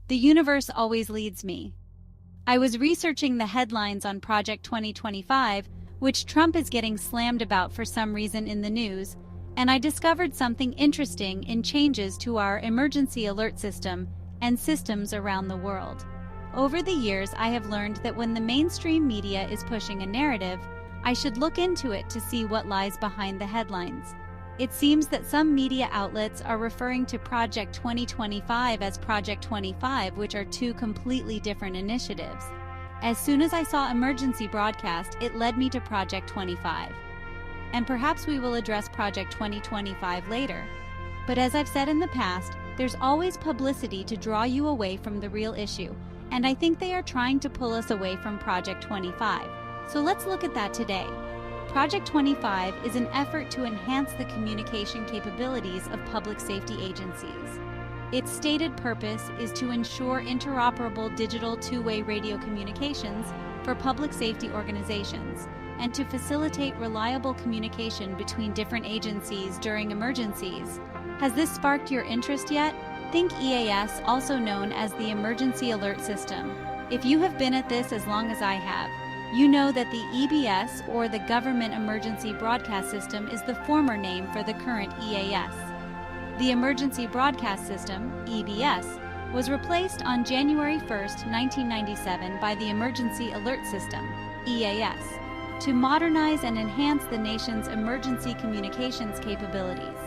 The universe always leads me. I was researching the headlines on Project 2025, which Trump is getting slammed about for some reason in the news, and I discovered something interesting in changes to our emergency alert system and systems around the world. Over the years, I have learned that when the mainstream media is pushing a narrative, I should look into it to see what lies behind the headlines. It seems that some media outlets are referring to Project 2025 as Project 25, which are two completely different initiatives. As soon as I saw emergency broadcast, it led me to Project 25. And perhaps we will address Project 2025 later. But as I've said in the past, there's always publicity to draw you away from the real issue, and I think they are trying to pull us away from Project 25. So let's look at that today. Project 25 is an effort to enhance the communication capabilities of public safety agencies. Its stated purpose is to ensure interoperable digital two-way radio communications for public safety organizations and to facilitate reliable communication between different agencies during emergencies. Has this sparked your interest yet? Think EAS, also known as the Emergency Alert System. If you have been at this as long as I have, you know that the EBS, or the Government Emergency Broadcast System, is the former name for the current EAS. The Emergency Broadcast System, EBS, was replaced on January 1, 1997 by the Emergency Alert System, EAS, to modernize and enhance the nation's emergency communications capabilities.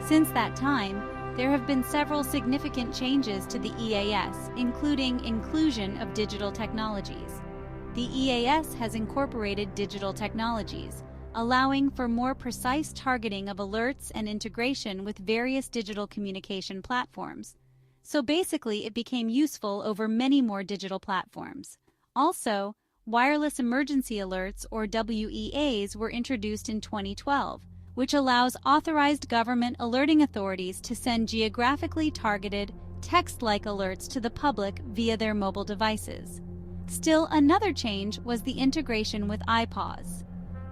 Since that time, there have been several significant changes to the EAS, including inclusion of digital technologies. The EAS has incorporated digital technologies, allowing for more precise targeting of alerts and integration with various digital communication platforms. So basically, it became useful over many more digital platforms. Also, wireless emergency alerts, or WEAs, were introduced in 2012, which allows authorized government alerting authorities to send geographically targeted, text-like alerts to the public via their mobile devices. Still, another change was the integration with IPAWS,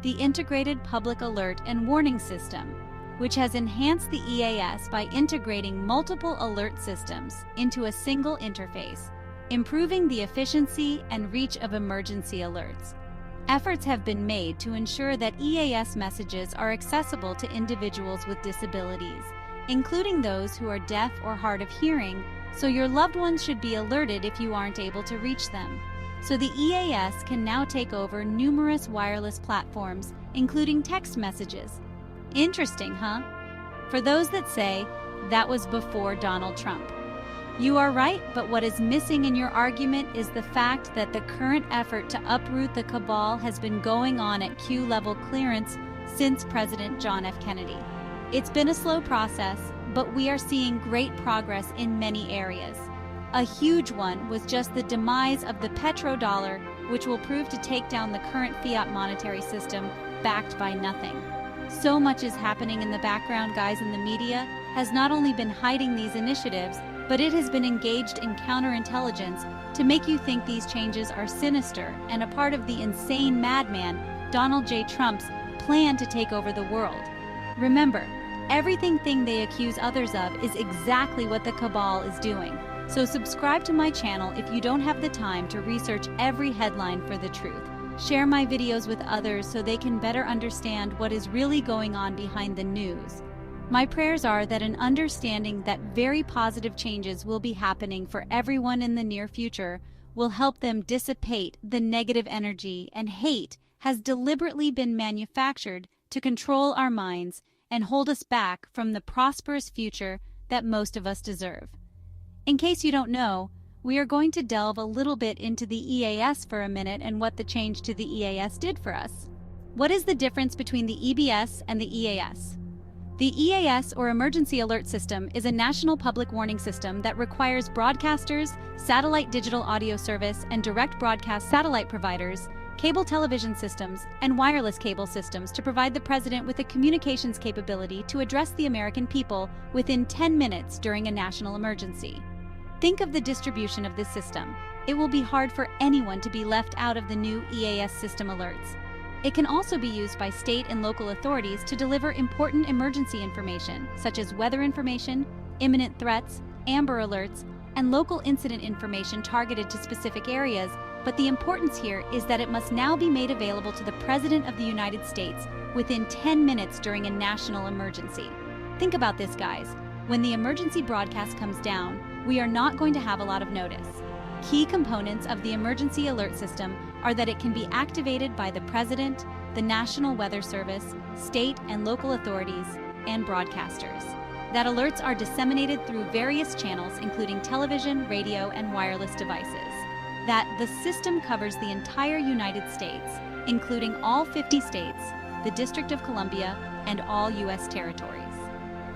the Integrated Public Alert and Warning System, which has enhanced the EAS by integrating multiple alert systems into a single interface, improving the efficiency and reach of emergency alerts. Efforts have been made to ensure that EAS messages are accessible to individuals with disabilities, including those who are deaf or hard of hearing, so your loved ones should be alerted if you aren't able to reach them. So the EAS can now take over numerous wireless platforms, including text messages. Interesting, huh? For those that say, that was before Donald Trump. You are right, but what is missing in your argument is the fact that the current effort to uproot the cabal has been going on at Q-level clearance since President John F. Kennedy. It's been a slow process, but we are seeing great progress in many areas. A huge one was just the demise of the petrodollar, which will prove to take down the current fiat monetary system backed by nothing. So much is happening in the background, guys, and the media has not only been hiding these initiatives, but it has been engaged in counterintelligence to make you think these changes are sinister and a part of the insane madman Donald J. Trump's plan to take over the world. Remember, everything they accuse others of is exactly what the cabal is doing. So subscribe to my channel if you don't have the time to research every headline for the truth. Share my videos with others so they can better understand what is really going on behind the news. My prayers are that an understanding that very positive changes will be happening for everyone in the near future will help them dissipate the negative energy and hate has deliberately been manufactured to control our minds and hold us back from the prosperous future that most of us deserve. In case you don't know, we are going to delve a little bit into the EAS for a minute and what the change to the EAS did for us. What is the difference between the EBS and the EAS? The EAS, or Emergency Alert System, is a national public warning system that requires broadcasters, satellite digital audio service, and direct broadcast satellite providers, cable television systems, and wireless cable systems to provide the president with a communications capability to address the American people within 10 minutes during a national emergency. Think of the distribution of this system. It will be hard for anyone to be left out of the new EAS system alerts. It can also be used by state and local authorities to deliver important emergency information, such as weather information, imminent threats, amber alerts, and local incident information targeted to specific areas, but the importance here is that it must now be made available to the President of the United States within 10 minutes during a national emergency. Think about this, guys. When the emergency broadcast comes down, we are not going to have a lot of notice. Key components of the emergency alert system are that it can be activated by the President, the National Weather Service, state and local authorities, and broadcasters. That alerts are disseminated through various channels, including television, radio, and wireless devices. That the system covers the entire United States, including all 50 states, the District of Columbia, and all U.S. territories.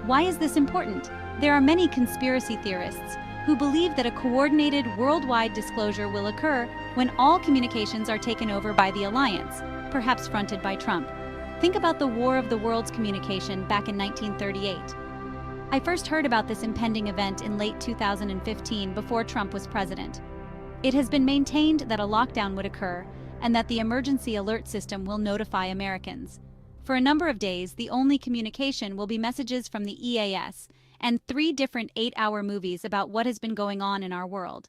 Why is this important? There are many conspiracy theorists who believe that a coordinated worldwide disclosure will occur when all communications are taken over by the alliance, perhaps fronted by Trump. Think about the War of the Worlds communication back in 1938. I first heard about this impending event in late 2015 before Trump was president. It has been maintained that a lockdown would occur and that the emergency alert system will notify Americans. For a number of days, the only communication will be messages from the EAS and 3 different 8-hour movies about what has been going on in our world.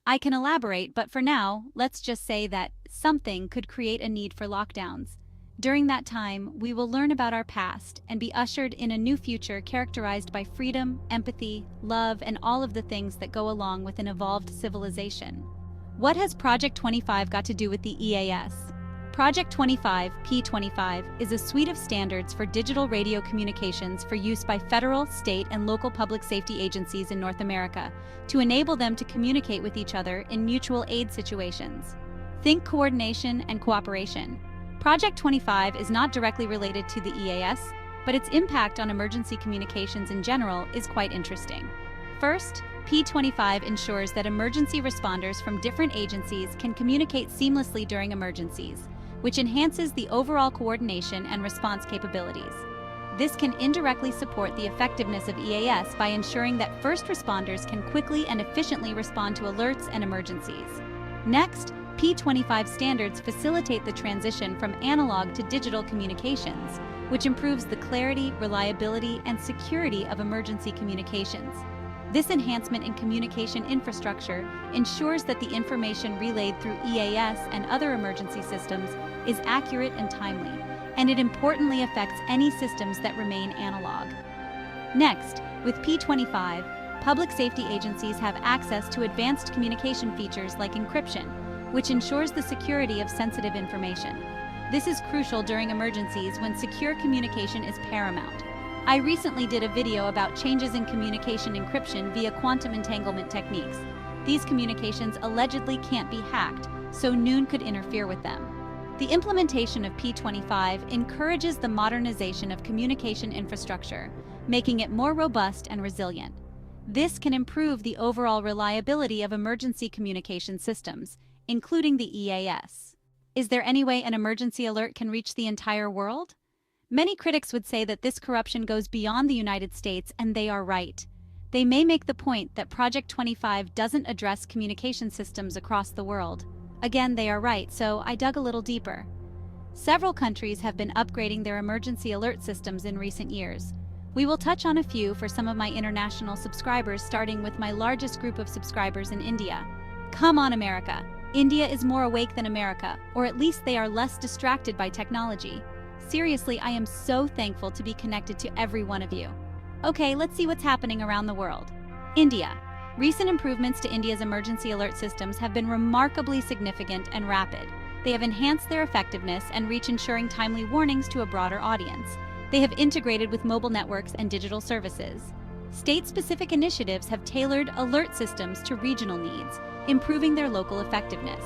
I can elaborate, but for now, let's just say that something could create a need for lockdowns. During that time, we will learn about our past and be ushered in a new future characterized by freedom, empathy, love, and all of the things that go along with an evolved civilization. What has Project 25 got to do with the EAS? Project 25, P25, is a suite of standards for digital radio communications for use by federal, state, and local public safety agencies in North America to enable them to communicate with each other in mutual aid situations. Think coordination and cooperation. Project 25 is not directly related to the EAS, but its impact on emergency communications in general is quite interesting. First, P25 ensures that emergency responders from different agencies can communicate seamlessly during emergencies, which enhances the overall coordination and response capabilities. This can indirectly support the effectiveness of EAS by ensuring that first responders can quickly and efficiently respond to alerts and emergencies. Next, P25 standards facilitate the transition from analog to digital communications, which improves the clarity, reliability, and security of emergency communications. This enhancement in communication infrastructure ensures that the information relayed through EAS and other emergency systems is accurate and timely, and it importantly affects any systems that remain analog. Next, with P25, public safety agencies have access to advanced communication features like encryption, which ensures the security of sensitive information. This is crucial during emergencies when secure communication is paramount. I recently did a video about changes in communication encryption via quantum entanglement techniques. These communications allegedly can't be hacked, so Noon could interfere with them. The implementation of P25 encourages the modernization of communication infrastructure, making it more robust and resilient. This can improve the overall reliability of emergency communication systems, including the EAS. Is there any way an emergency alert can reach the entire world? Many critics would say that this corruption goes beyond the United States, and they are right. They may make the point that Project 25 doesn't address communication systems across the world. Again, they are right, so I dug a little deeper. Several countries have been upgrading their emergency alert systems in recent years. We will touch on a few for some of my international subscribers, starting with my largest group of subscribers in India. Come on, America! India is more awake than America, or at least they are less distracted by technology. Seriously, I am so thankful to be connected to every one of you. Okay, let's see what's happening around the world. India. Recent improvements to India's emergency alert systems have been remarkably significant and rapid. They have enhanced their effectiveness and reach, ensuring timely warnings to a broader audience. They have integrated with mobile networks and digital services. State-specific initiatives have tailored alert systems to regional needs, improving their local effectiveness.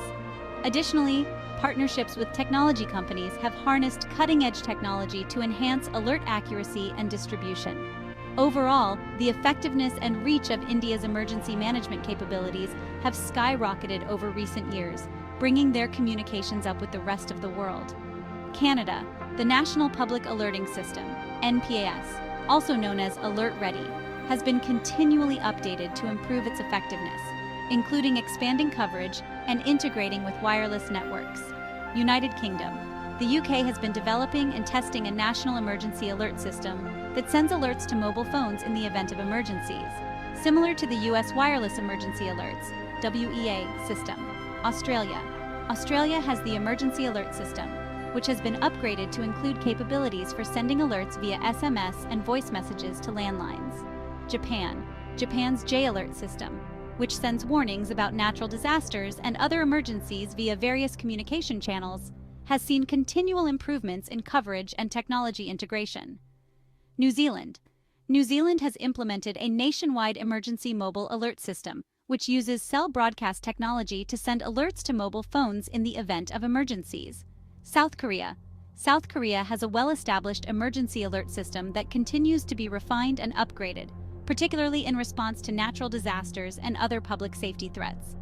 Additionally, partnerships with technology companies have harnessed cutting-edge technology to enhance alert accuracy and distribution. Overall, the effectiveness and reach of India's emergency management capabilities have skyrocketed over recent years, bringing their communications up with the rest of the world. Canada, the National Public Alerting System, NPAS, also known as Alert Ready, has been continually updated to improve its effectiveness, including expanding coverage and integrating with wireless networks. United Kingdom. The UK has been developing and testing a national emergency alert system that sends alerts to mobile phones in the event of emergencies. similar to the US Wireless Emergency Alerts (WEA) system. Australia. Australia has the Emergency Alert System, which has been upgraded to include capabilities for sending alerts via SMS and voice messages to landlines. Japan. Japan's J-Alert system, which sends warnings about natural disasters and other emergencies via various communication channels, has seen continual improvements in coverage and technology integration. New Zealand. New Zealand has implemented a nationwide emergency mobile alert system, which uses cell broadcast technology to send alerts to mobile phones in the event of emergencies. South Korea. South Korea has a well-established emergency alert system that continues to be refined and upgraded, particularly in response to natural disasters and other public safety threats.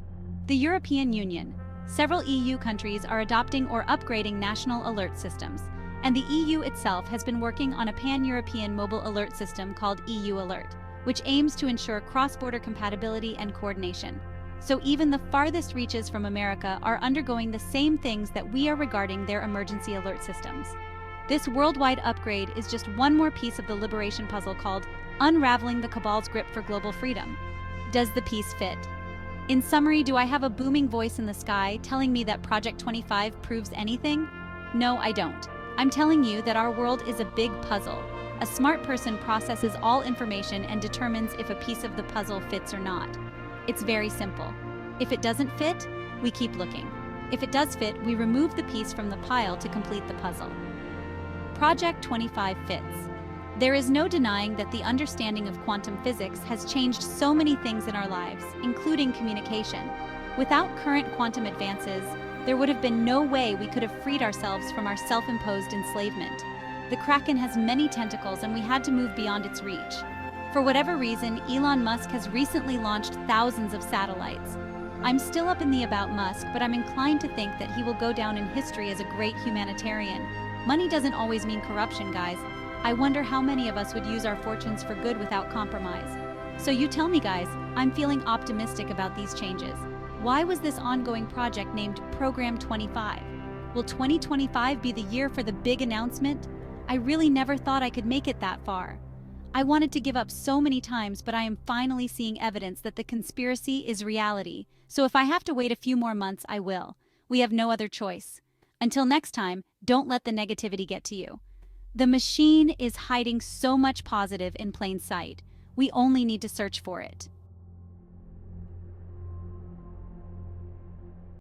The European Union. Several EU countries are adopting or upgrading national alert systems, and the EU itself has been working on a pan-European mobile alert system called EU Alert, which aims to ensure cross-border compatibility and coordination. So even the farthest reaches from America are undergoing the same things that we are regarding their emergency alert systems. This worldwide upgrade is just one more piece of the liberation puzzle called unraveling the Cabal's grip for global freedom. Does the piece fit? In summary, do I have a booming voice in the sky telling me that Project 25 proves anything? No, I don't. I'm telling you that our world is a big puzzle. A smart person processes all information and determines if a piece of the puzzle fits or not. It's very simple. If it doesn't fit, we keep looking. If it does fit, we remove the piece from the pile to complete the puzzle. Project 25 fits. There is no denying that the understanding of quantum physics has changed so many things in our lives, including communication. Without current quantum advances, there would have been no way we could have freed ourselves from our self-imposed enslavement. The Kraken has many tentacles and we had to move beyond its reach. For whatever reason, Elon Musk has recently launched thousands of satellites. I'm still up in the about Musk, but I'm inclined to think that he will go down in history as a great humanitarian. Money doesn't always mean corruption, guys. I wonder how many of us would use our fortunes for good without compromise. So you tell me, guys, I'm feeling optimistic about these changes. Why was this ongoing project named Program 25? Will 2025 be the year for the big announcement? I really never thought I could make it that far. I wanted to give up so many times, but I am finally seeing evidence that the conspiracy is reality. So if I have to wait a few more months, I will. We have no other choice. Until next time, don't let the negativity get to you. The machine is hiding so much positive in plain sight. We only need to search for it.